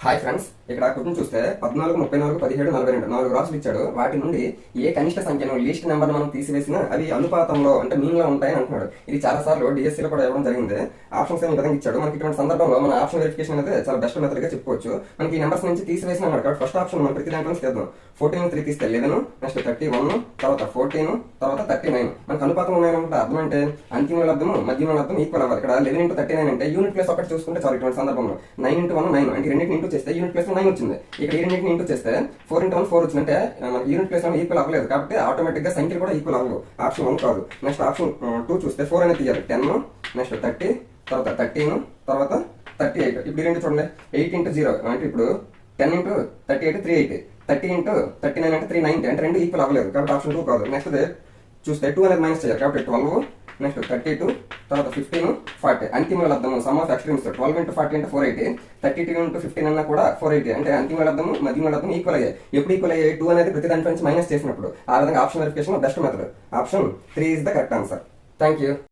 Hi friends, ఇక్కడ question చూస్తే 14, 34, 17, 42 4 రాసులు ఇచ్చాడు. వాటి నుండి ఏ కనిష్ట సంఖ్యను లీస్ట్ నెంబర్ మనం తీసివేసినా అవి అనుపాతంలో అంటే మీన్ లో ఉంటాయని అంటున్నాడు. ఇది చాలా సార్లు డిఎస్సీలో కూడా ఇవ్వడం జరిగింది. ఆప్షన్స్ ఈ విధంగా ఇచ్చాడు. మనకి ఇటువంటి సందర్భంలో మన ఆప్షన్ వెరిఫికేషన్ అనేది చాలా బెస్ట్ మెథడ్ గా చెప్పుకోవచ్చు. మనకి ఈ నెంబర్స్ నుంచి తీసివేసిన అన్నాడు కాబట్టి ఫస్ట్ ఆప్షన్ మనం ప్రతి దాంట్లో తీద్దాం. 14 3 తీస్తే 11, నెక్స్ట్ 31, తర్వాత 14, తర్వాత 39. మనకు అనుపాతం ఉన్నాయనుకుంటే అర్థం అంటే అంతిమ లబ్ధము మధ్యమ లబ్ధం ఈక్వల్ అవ్వాలి. ఇక్కడ 11 into 39 అంటే యూనిట్ ప్లేస్ ఒకటి చూసుకుంటే చాలు. ఇటువంటి సందర్భంలో 9 into 1 9 అంటే రెండింటిని ఇంటూ చేస్తే యూనిట్ ప్లేస్ 9 వచ్చింది. ఇక్కడ ఈ రెండింటిని ఇంటూ చేస్తే 4 into 1 4 వచ్చింది. అంటే మనకి యూనిట్ ప్లేస్ లో ఈక్వల్ అవ్వలేదు కాబట్టి ఆటోమేటిక్ గా సంఖ్యలు కూడా ఈక్వల్ అవ్వవు. ఆప్షన్ 1 కాదు. నెక్స్ట్ ఆప్షన్ 2 చూస్తే 4 అనేది తీయాలి. 10, నెక్స్ట్ 30, తర్వాత 13, తర్వాత 38. ఇప్పుడు రెండు చూడండి. 8 into 0 అంటే ఇప్పుడు 10 into 38 380, 30 into 39 అంటే 390. అంటే రెండు ఈక్వల్ అవ్వలేదు కాబట్టి ఆప్షన్ 2 కాదు. నెక్స్ట్ చూస్తే 2 అనేది మైనస్ చేయాలి కాబట్టి 12, నెక్స్ట్ 32, తర్వాత 15, 40. అంతిమ లబ్ధము సమ్ ఆఫ్ ఎక్స్ట్రీమ్స్ 12 into 40 అంటే 480, 32 into 15 అన్నా కూడా 480. అంటే అంతిమ లబ్ధము మధ్యమ లబ్ధం ఈక్వల్ అయ్యాయి. ఎప్పుడు ఈక్వల్ అయ్యాయి? 2 అనేది ప్రతి దాంట్లో నుంచి మైనస్ చేసినప్పుడు. ఆ విధంగా option verification best method. Option 3 is the correct answer. Thank you.